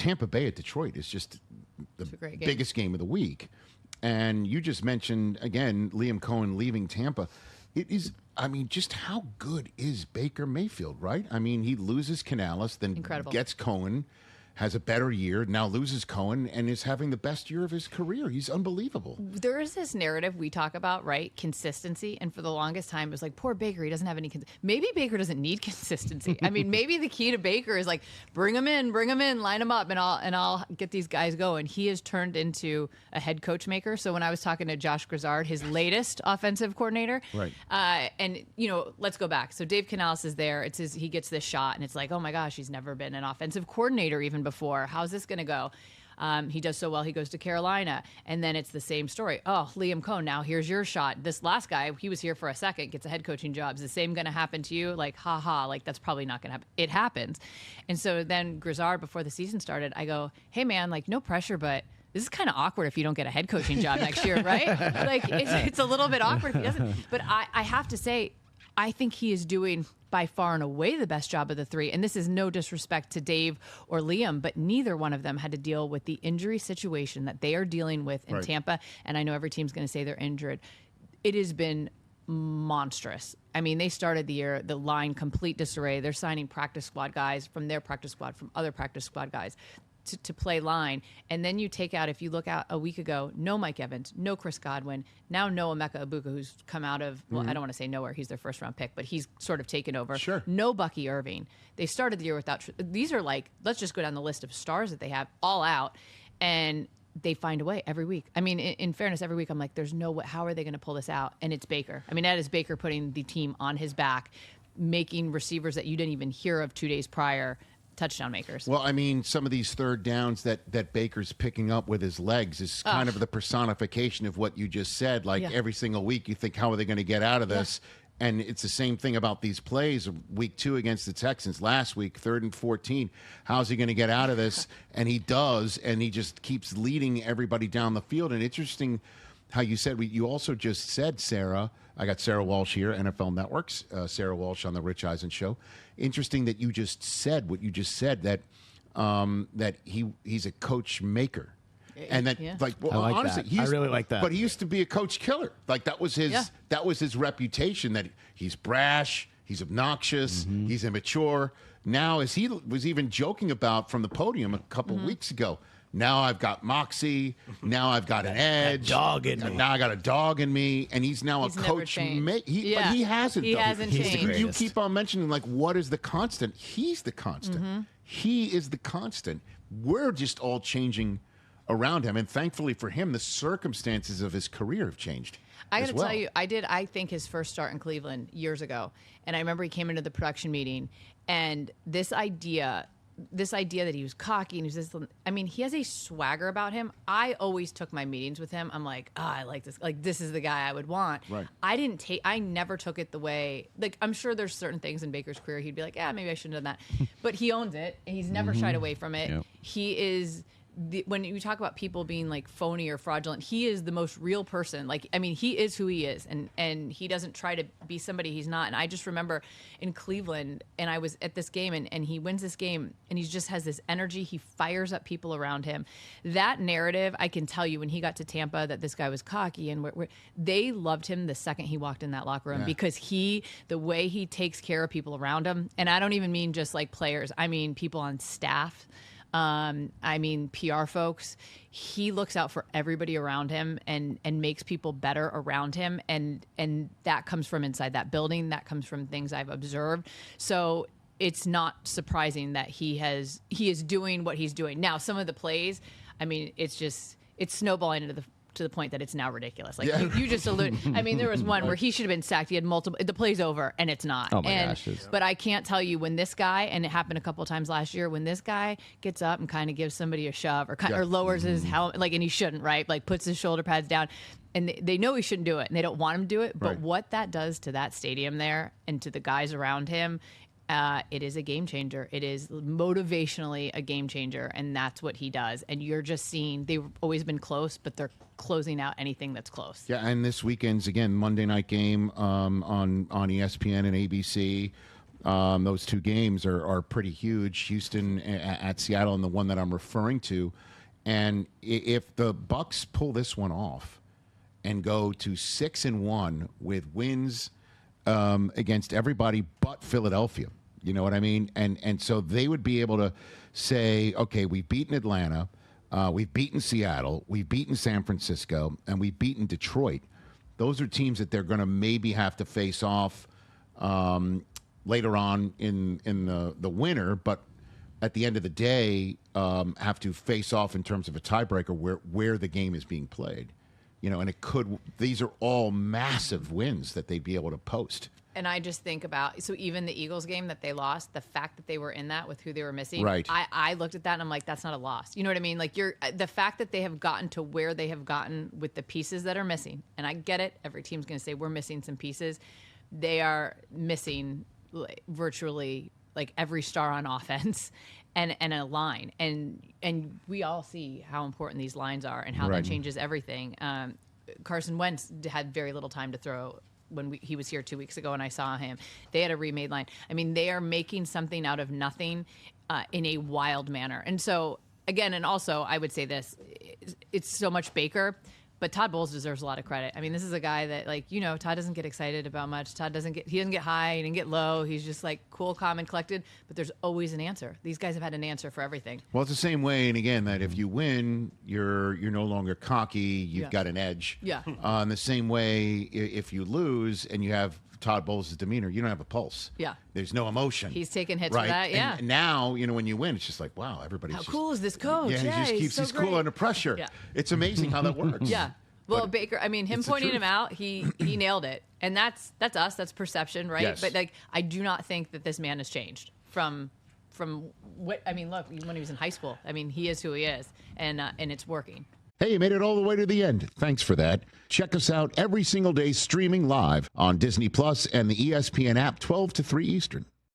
Tampa Bay at Detroit is just the biggest game of the week. And you just mentioned, again, Liam Cohen leaving Tampa. It is, I mean, just how good is Baker Mayfield, right? I mean, he loses Canales, then gets Cohen, has a better year, now loses Cohen, and is having the best year of his career. He's unbelievable. There is this narrative we talk about, right? Consistency. And for the longest time, it was like, poor Baker, he doesn't have any. Maybe Baker doesn't need consistency. I mean, maybe the key to Baker is like, bring him in, line him up, and I'll get these guys going. He has turned into a head coach maker. So when I was talking to Josh Grizzard, his latest offensive coordinator, right? And, let's go back. So Dave Canales is there. He gets this shot, and it's like, oh my gosh, he's never been an offensive coordinator even before. How's this going to go? He does so well, he goes to Carolina, and then it's the same story. Oh, Liam Cohen, now here's your shot. This last guy, he was here for a second, gets a head coaching job. Is the same going to happen to you? Like, like that's probably not going to happen. It happens. And so then Grizzard, before the season started, I go, hey man, like no pressure, but this is kind of awkward if you don't get a head coaching job next year, right? Like it's a little bit awkward if he doesn't. But I have to say, I think he is doing by far and away the best job of the three. And this is no disrespect to Dave or Liam, but neither one of them had to deal with the injury situation that they are dealing with in Tampa. And I know every team's going to say they're injured. It has been monstrous. I mean, they started the year, the line complete disarray. They're signing practice squad guys from their practice squad, from other practice squad guys to play line. And then you take out, if you look out a week ago, no Mike Evans, no Chris Godwin, now no Emeka Ibuka, who's come out of, well, I don't want to say nowhere, he's their first round pick, but he's sort of taken over. Sure. No Bucky Irving. They started the year without, these are like, let's just go down the list of stars that they have all out, and they find a way every week. I mean, in fairness, every week I'm like, there's no way, how are they going to pull this out? And it's Baker. I mean, that is Baker putting the team on his back, making receivers that you didn't even hear of 2 days prior touchdown makers. Well, I mean, some of these third downs that Baker's picking up with his legs is kind of the personification of what you just said. Like every single week you think, how are they going to get out of this? And it's the same thing about these plays. Week 2 against the Texans, last week, 3rd and 14. How's he going to get out of this? And he does, and he just keeps leading everybody down the field. And interesting how you said, you also just said, Sarah, I got Sara Walsh here, NFL Networks, Sara Walsh on the Rich Eisen Show. Interesting that you just said what you just said, that that he's a coach maker. And that, like, well, honestly, I really like that. But he used to be a coach killer. Like that was his reputation. That he's brash, he's obnoxious, he's immature. Now, as he was even joking about from the podium a couple of weeks ago, now I've got moxie. Now I've got an edge. Dog in me. Now I got a dog in me, and he's now a coach. But he hasn't. He hasn't changed. You keep on mentioning, like, what is the constant? He's the constant. He is the constant. We're just all changing around him, and thankfully for him, the circumstances of his career have changed. I got to tell you, I think his first start in Cleveland years ago, and I remember he came into the production meeting, and this idea that he was cocky and he was this, I mean, he has a swagger about him. I always took my meetings with him. I'm like, I like this. Like, this is the guy I would want. Right. I never took it the way, like, I'm sure there's certain things in Baker's career he'd be like, maybe I shouldn't have done that. But he owns it. He's never shied away from it. Yep. He is, when you talk about people being like phony or fraudulent, he is the most real person. Like, I mean, he is who he is, and he doesn't try to be somebody he's not. And I just remember in Cleveland, and I was at this game, and he wins this game, and he just has this energy. He fires up people around him. That narrative, I can tell you, when he got to Tampa, that this guy was cocky, and they loved him the second he walked in that locker room because the way he takes care of people around him, and I don't even mean just like players. I mean people on staff. I mean, PR folks, he looks out for everybody around him and makes people better around him. And that comes from inside that building. That comes from things I've observed. So it's not surprising that he is doing what he's doing. Now, some of the plays, I mean, it's snowballing to the point that it's now ridiculous. Like you just alluded. I mean, there was one where he should have been sacked. He had multiple. The play's over, and it's not. Oh my gosh! But I can't tell you when this guy, and it happened a couple of times last year, when this guy gets up and kind of gives somebody a shove or lowers his helmet, like, and he shouldn't, right? Like puts his shoulder pads down, and they know he shouldn't do it, and they don't want him to do it. But what that does to that stadium there and to the guys around him. It is a game changer. It is motivationally a game changer, and that's what he does. And you're just seeing, they've always been close, but they're closing out anything that's close. Yeah, and this weekend's, again, Monday night game on ESPN and ABC. Those two games are pretty huge. Houston at Seattle, and the one that I'm referring to. And if the Bucs pull this one off and go to 6-1 with wins against everybody but Philadelphia, you know what I mean? And so they would be able to say, okay, we've beaten Atlanta, we've beaten Seattle, we've beaten San Francisco, and we've beaten Detroit. Those are teams that they're going to maybe have to face off later on in the winter, but at the end of the day, have to face off in terms of a tiebreaker where the game is being played. You know, and these are all massive wins that they'd be able to post. And I just think about, so even the Eagles game that they lost, the fact that they were in that with who they were missing, right. I looked at that and I'm like, that's not a loss. You know what I mean? Like the fact that they have gotten to where they have gotten with the pieces that are missing, and I get it, every team's going to say we're missing some pieces. They are missing virtually like every star on offense and a line. And we all see how important these lines are and how right. that changes everything. Carson Wentz had very little time to throw when he was here 2 weeks ago and I saw him. They had a remade line. I mean, they are making something out of nothing in a wild manner. And so, again, and also I would say this, it's so much Baker, but Todd Bowles deserves a lot of credit. I mean, this is a guy that, like, you know, Todd doesn't get excited about much. He doesn't get high, he doesn't get low. He's just like cool, calm, and collected. But there's always an answer. These guys have had an answer for everything. Well, it's the same way, and again, that if you win, you're no longer cocky. You've got an edge. Yeah. In the same way, if you lose and you have Todd Bowles' demeanor, you don't have a pulse. Yeah. There's no emotion. He's taking hits right? for that. Yeah. And now, you know, when you win, it's just like, wow, everybody's how just, cool is this coach? Yeah, he just keeps so his cool great. under pressure. Yeah. It's amazing how that works. Yeah. Well, But Baker, I mean, him pointing him out, he nailed it. And that's us, that's perception, right? Yes. But like, I do not think that this man has changed from what, I mean, look, when he was in high school, I mean, he is who he is, and it's working. Hey, you made it all the way to the end. Thanks for that. Check us out every single day streaming live on Disney Plus and the ESPN app 12 to 3 Eastern.